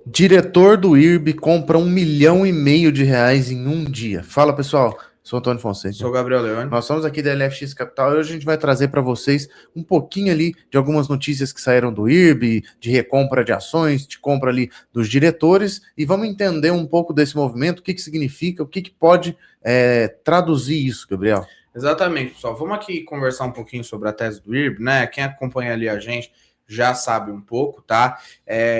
Diretor do IRB compra 1,5 milhão em um dia. Fala, pessoal. Sou Antônio Fonseca. Sou Gabriel Leone. Nós somos aqui da LFX Capital e hoje a gente vai trazer para vocês um pouquinho ali de algumas notícias que saíram do IRB, de recompra de ações, de compra ali dos diretores, e vamos entender um pouco desse movimento, o que significa, o que pode traduzir isso, Gabriel. Exatamente, pessoal. Vamos aqui conversar um pouquinho sobre a tese do IRB, né? Quem acompanha ali a gente já sabe um pouco, tá?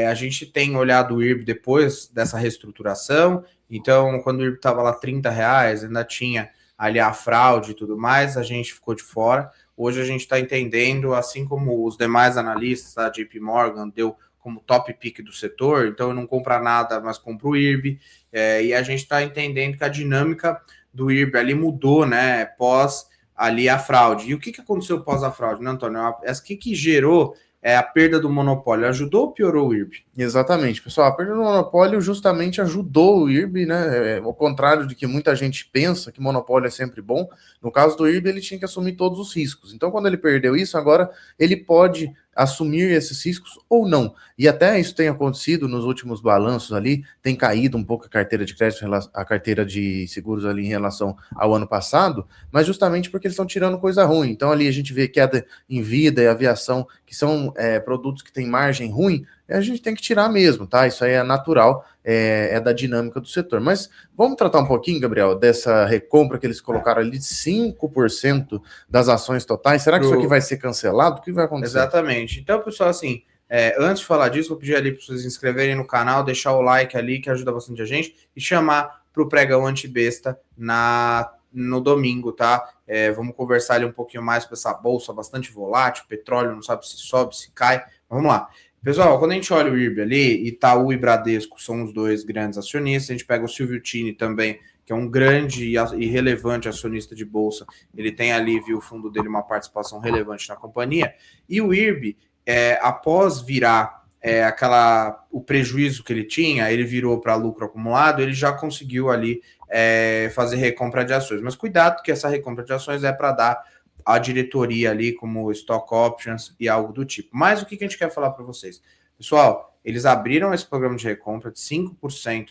A gente tem olhado o IRB depois dessa reestruturação. Então, quando o IRB estava lá R$30, ainda tinha ali a fraude e tudo mais, a gente ficou de fora. Hoje a gente está entendendo, assim como os demais analistas, a JP Morgan deu como top pick do setor, então eu não compro nada, mas compro o IRB, e a gente está entendendo que a dinâmica do IRB ali mudou, né, pós ali a fraude. E o que aconteceu pós a fraude, né, Antônio? O que gerou a perda do monopólio? Ajudou ou piorou o IRB? Exatamente, pessoal. A perda do monopólio justamente ajudou o IRB, né? Ao contrário de que muita gente pensa que monopólio é sempre bom. No caso do IRB, ele tinha que assumir todos os riscos. Então, quando ele perdeu isso, agora ele pode assumir esses riscos ou não. E até isso tem acontecido nos últimos balanços ali, tem caído um pouco a carteira de crédito, a carteira de seguros ali em relação ao ano passado, mas justamente porque eles estão tirando coisa ruim. Então ali a gente vê queda em vida e aviação, que são produtos que têm margem ruim, a gente tem que tirar mesmo, tá? Isso aí é natural, é da dinâmica do setor. Mas vamos tratar um pouquinho, Gabriel, dessa recompra que eles colocaram ali de 5% das ações totais. Será que isso aqui vai ser cancelado? O que vai acontecer? Exatamente. Então, pessoal, assim, antes de falar disso, vou pedir ali para vocês se inscreverem no canal, deixar o like ali, que ajuda bastante a gente, e chamar para o pregão antibesta no domingo, tá? Vamos conversar ali um pouquinho mais com essa bolsa bastante volátil, petróleo não sabe se sobe, se cai. Vamos lá. Pessoal, quando a gente olha o IRB ali, Itaú e Bradesco são os dois grandes acionistas, a gente pega o Silvio Tini também, que é um grande e relevante acionista de bolsa, ele tem ali, viu, o fundo dele, uma participação relevante na companhia, e o IRB, após virar o prejuízo que ele tinha, ele virou para lucro acumulado, ele já conseguiu ali fazer recompra de ações, mas cuidado que essa recompra de ações é para dar a diretoria ali, como stock options e algo do tipo. Mas o que a gente quer falar para vocês? Pessoal, eles abriram esse programa de recompra de 5%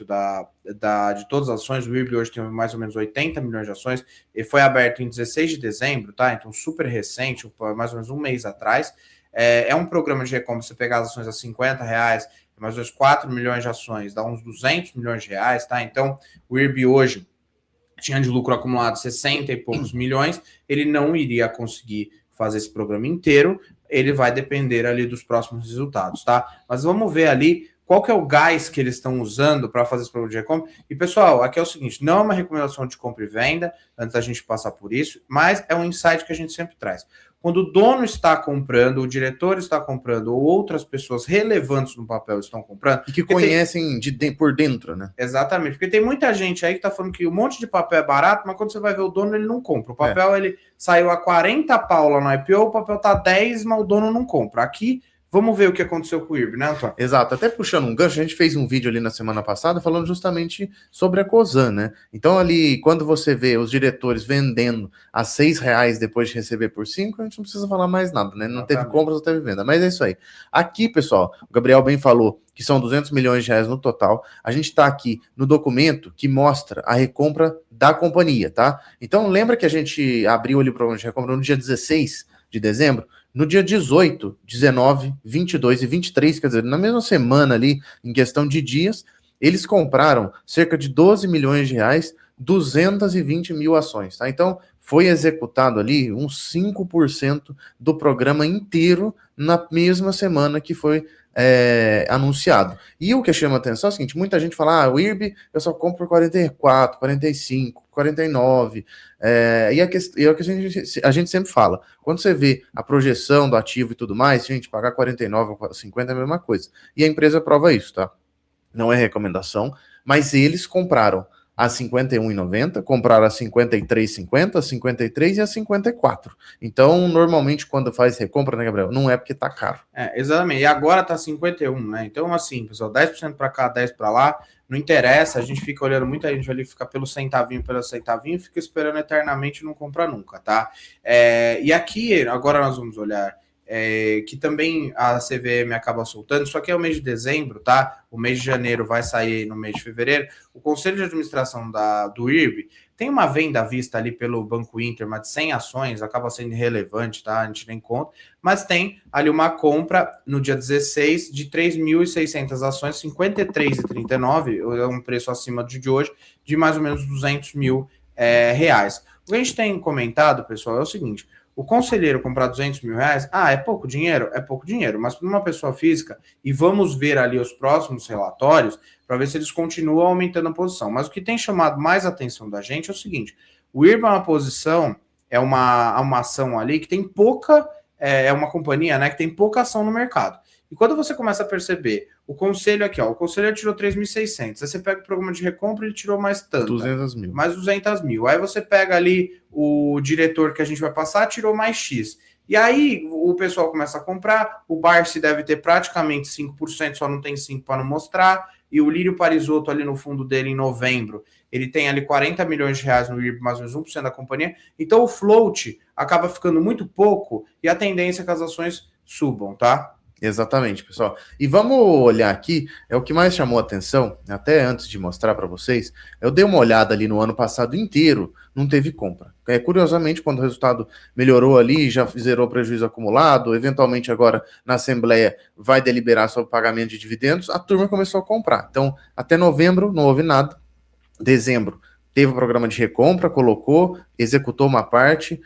de todas as ações. O IRB hoje tem mais ou menos 80 milhões de ações. Ele foi aberto em 16 de dezembro, tá? Então, super recente, mais ou menos um mês atrás. É um programa de recompra, você pegar as ações a R$50, mais ou menos 4 milhões de ações, dá uns 200 milhões de reais, tá? Então, o IRB hoje tinha de lucro acumulado 60 e poucos milhões, ele não iria conseguir fazer esse programa inteiro, ele vai depender ali dos próximos resultados, tá? Mas vamos ver ali qual que é o gás que eles estão usando para fazer esse programa de recompra. E, pessoal, aqui é o seguinte, não é uma recomendação de compra e venda, antes da gente passar por isso, mas é um insight que a gente sempre traz. Quando o dono está comprando, o diretor está comprando, ou outras pessoas relevantes no papel estão comprando... E que conhecem por dentro, né? Exatamente, porque tem muita gente aí que está falando que um monte de papel é barato, mas quando você vai ver o dono, ele não compra. O papel, ele saiu a 40 pau lá no IPO, o papel tá 10, mas o dono não compra. Aqui, vamos ver o que aconteceu com o IRB, né, Antônio? Exato, até puxando um gancho, a gente fez um vídeo ali na semana passada falando justamente sobre a Cosan, né? Então ali, quando você vê os diretores vendendo a R$6 depois de receber por 5, a gente não precisa falar mais nada, né? Não teve compras, não teve venda, mas é isso aí. Aqui, pessoal, o Gabriel bem falou que são 200 milhões de reais no total. A gente está aqui no documento que mostra a recompra da companhia, tá? Então lembra que a gente abriu ali o programa de recompra no dia 16 de dezembro? No dia 18, 19, 22 e 23, quer dizer, na mesma semana ali, em questão de dias, eles compraram cerca de 12 milhões de reais, 220 mil ações, tá? Então, foi executado ali uns 5% do programa inteiro na mesma semana que foi anunciado. E o que chama a atenção é o seguinte, muita gente fala, o IRB eu só compro por 44, 45, 49, e é o que a gente sempre fala, quando você vê a projeção do ativo e tudo mais, gente, pagar 49 ou 50 é a mesma coisa. E a empresa prova isso, tá? Não é recomendação, mas eles compraram a 51,90, compraram a 53,50, a 53 e a 54. Então, normalmente, quando faz recompra, né, Gabriel? Não é porque tá caro. Exatamente. E agora tá 51, né? Então, assim, pessoal, 10% para cá, 10% para lá, não interessa, a gente fica olhando, muita gente ali fica pelo centavinho, fica esperando eternamente e não compra nunca, tá? E aqui, agora nós vamos olhar que também a CVM acaba soltando, só que é o mês de dezembro, tá? O mês de janeiro vai sair no mês de fevereiro. O Conselho de Administração do IRB tem uma venda à vista ali pelo Banco Inter, mas de 100 ações, acaba sendo irrelevante, tá? A gente nem conta. Mas tem ali uma compra no dia 16 de 3.600 ações, R$ 53,39, é um preço acima de hoje, de mais ou menos 200 mil reais. O que a gente tem comentado, pessoal, é o seguinte: o conselheiro comprar 200 mil reais, é pouco dinheiro? É pouco dinheiro, mas para uma pessoa física, e vamos ver ali os próximos relatórios, para ver se eles continuam aumentando a posição. Mas o que tem chamado mais a atenção da gente é o seguinte: o IRBA é uma posição, é uma ação ali que tem pouca, é uma companhia, né, que tem pouca ação no mercado. E quando você começa a perceber, o conselho aqui, o conselho tirou 3.600, aí você pega o programa de recompra, ele tirou mais tanto. 200 mil. Mais 200 mil. Aí você pega ali o diretor que a gente vai passar, tirou mais X. E aí o pessoal começa a comprar, o Barsi deve ter praticamente 5%, só não tem 5% para não mostrar, e o Lírio Parisotto ali no fundo dele em novembro, ele tem ali 40 milhões de reais no IRB, mais ou menos 1% da companhia, então o float acaba ficando muito pouco e a tendência é que as ações subam, tá? Exatamente, pessoal. E vamos olhar aqui, é o que mais chamou a atenção, até antes de mostrar para vocês, eu dei uma olhada ali no ano passado inteiro, não teve compra. Curiosamente, quando o resultado melhorou ali, já zerou prejuízo acumulado, eventualmente agora na Assembleia vai deliberar sobre o pagamento de dividendos, a turma começou a comprar. Então, até novembro não houve nada, dezembro teve o programa de recompra, colocou, executou uma parte,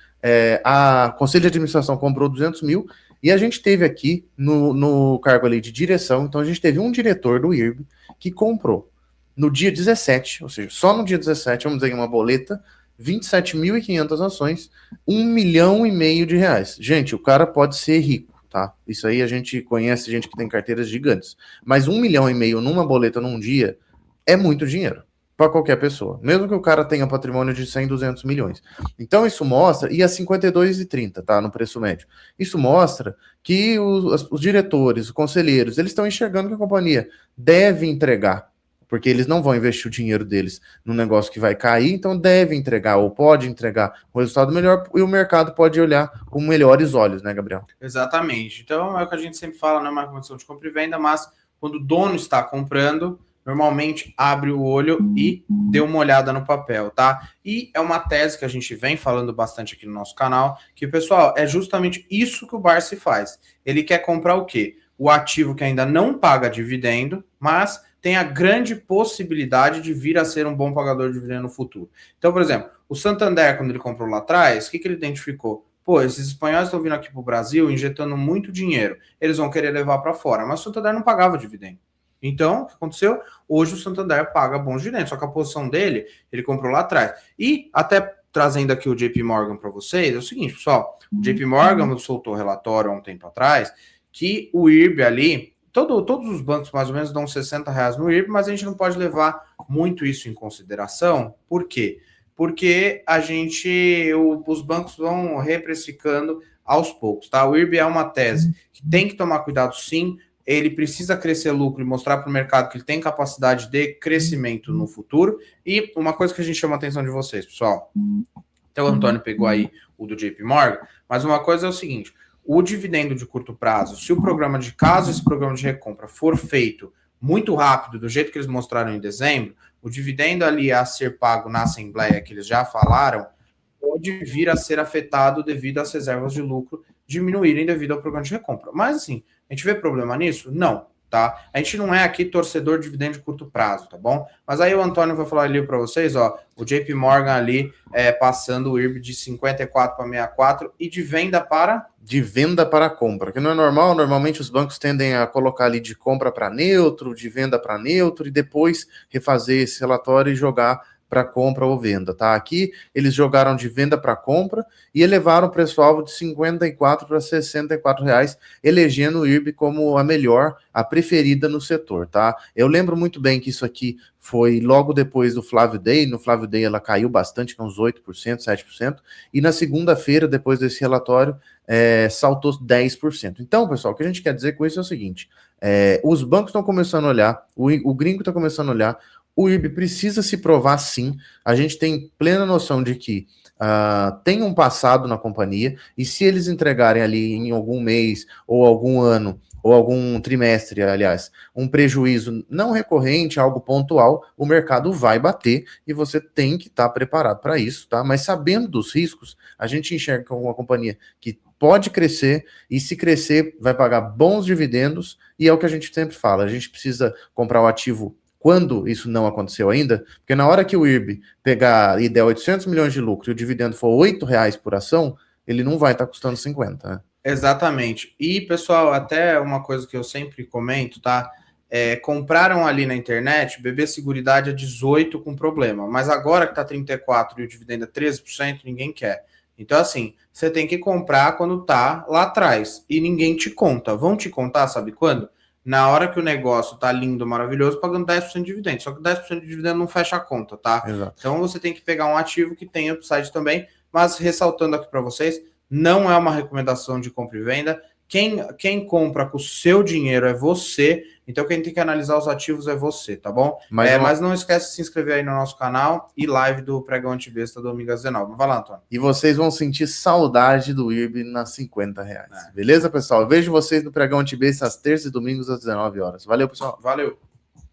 a Conselho de Administração comprou 200 mil, e a gente teve aqui no cargo ali de direção, então a gente teve um diretor do IRB que comprou no dia 17, ou seja, só no dia 17, vamos dizer, uma boleta, 27.500 ações, 1,5 milhão de reais. Gente, o cara pode ser rico, tá? Isso aí a gente conhece gente que tem carteiras gigantes, mas 1,5 milhão numa boleta num dia é muito dinheiro para qualquer pessoa, mesmo que o cara tenha patrimônio de 100, 200 milhões. Então isso mostra, e a 52,30, tá, no preço médio, isso mostra que os diretores, os conselheiros, eles estão enxergando que a companhia deve entregar, porque eles não vão investir o dinheiro deles num negócio que vai cair, então deve entregar, ou pode entregar um resultado melhor, e o mercado pode olhar com melhores olhos, né, Gabriel? Exatamente. Então é o que a gente sempre fala, não é uma condição de compra e venda, mas quando o dono está comprando, normalmente abre o olho e dê uma olhada no papel, tá? E é uma tese que a gente vem falando bastante aqui no nosso canal, que, pessoal, é justamente isso que o Barsi faz. Ele quer comprar o quê? O ativo que ainda não paga dividendo, mas tem a grande possibilidade de vir a ser um bom pagador de dividendo no futuro. Então, por exemplo, o Santander, quando ele comprou lá atrás, o que ele identificou? Pô, esses espanhóis estão vindo aqui para o Brasil injetando muito dinheiro, eles vão querer levar para fora, mas o Santander não pagava dividendo. Então, o que aconteceu? Hoje o Santander paga bons dividendos, só que a posição dele, ele comprou lá atrás. E até trazendo aqui o JP Morgan para vocês, é o seguinte, pessoal, o JP Morgan soltou relatório há um tempo atrás que o IRB ali, todos os bancos mais ou menos dão R$60 no IRB, mas a gente não pode levar muito isso em consideração. Por quê? Porque os bancos vão reprecificando aos poucos, tá? O IRB é uma tese que tem que tomar cuidado sim, ele precisa crescer lucro e mostrar para o mercado que ele tem capacidade de crescimento no futuro. E uma coisa que a gente chama a atenção de vocês, pessoal, até o Antônio pegou aí o do JP Morgan, mas uma coisa é o seguinte, o dividendo de curto prazo, se o programa de caso esse programa de recompra for feito muito rápido, do jeito que eles mostraram em dezembro, o dividendo ali a ser pago na Assembleia, que eles já falaram, pode vir a ser afetado devido às reservas de lucro diminuírem devido ao programa de recompra. Mas, assim, a gente vê problema nisso? Não, tá? A gente não é aqui torcedor de dividendo de curto prazo, tá bom? Mas aí o Antônio vai falar ali para vocês, ó, o JP Morgan ali passando o IRB de 54 para 64 e de venda para... De venda para compra, que não é normal, normalmente os bancos tendem a colocar ali de compra para neutro, de venda para neutro e depois refazer esse relatório e jogar para compra ou venda, tá? Aqui eles jogaram de venda para compra e elevaram o preço-alvo de 54 para 64 reais, elegendo o IRB como a melhor, a preferida no setor, tá? Eu lembro muito bem que isso aqui foi logo depois do Flávio Day, no Flávio Day ela caiu bastante, com uns 8%, 7%, e na segunda-feira, depois desse relatório, saltou 10%. Então, pessoal, o que a gente quer dizer com isso é o seguinte, os bancos estão começando a olhar, o gringo está começando a olhar, O IRB precisa se provar sim. A gente tem plena noção de que tem um passado na companhia, e se eles entregarem ali em algum mês, ou algum ano, ou algum trimestre, aliás, um prejuízo não recorrente, algo pontual, o mercado vai bater e você tem que estar preparado para isso, tá? Mas sabendo dos riscos, a gente enxerga como uma companhia que pode crescer, e se crescer, vai pagar bons dividendos, e é o que a gente sempre fala, a gente precisa comprar o ativo quando isso não aconteceu ainda, porque na hora que o IRB pegar e der 800 milhões de lucro e o dividendo for R$ 8 por ação, ele não vai estar custando 50, né? Exatamente. E, pessoal, até uma coisa que eu sempre comento, tá? Compraram ali na internet, BB Seguridade é 18 com problema, mas agora que tá 34 e o dividendo é 13%, ninguém quer. Então, assim, você tem que comprar quando tá lá atrás e ninguém te conta. Vão te contar, sabe quando? Na hora que o negócio tá lindo, maravilhoso, pagando 10% de dividendo. Só que 10% de dividendo não fecha a conta, tá? Exato. Então você tem que pegar um ativo que tem upside também, mas ressaltando aqui para vocês, não é uma recomendação de compra e venda. Quem compra com o seu dinheiro é você, então quem tem que analisar os ativos é você, tá bom? Mas não esquece de se inscrever aí no nosso canal e live do Pregão Antibesta domingo às 19. Vai lá, Antônio. E vocês vão sentir saudade do IRB nas R$ 50. Beleza, pessoal? Eu vejo vocês no Pregão Antibesta às terças e domingos às 19 horas. Valeu, pessoal. Valeu.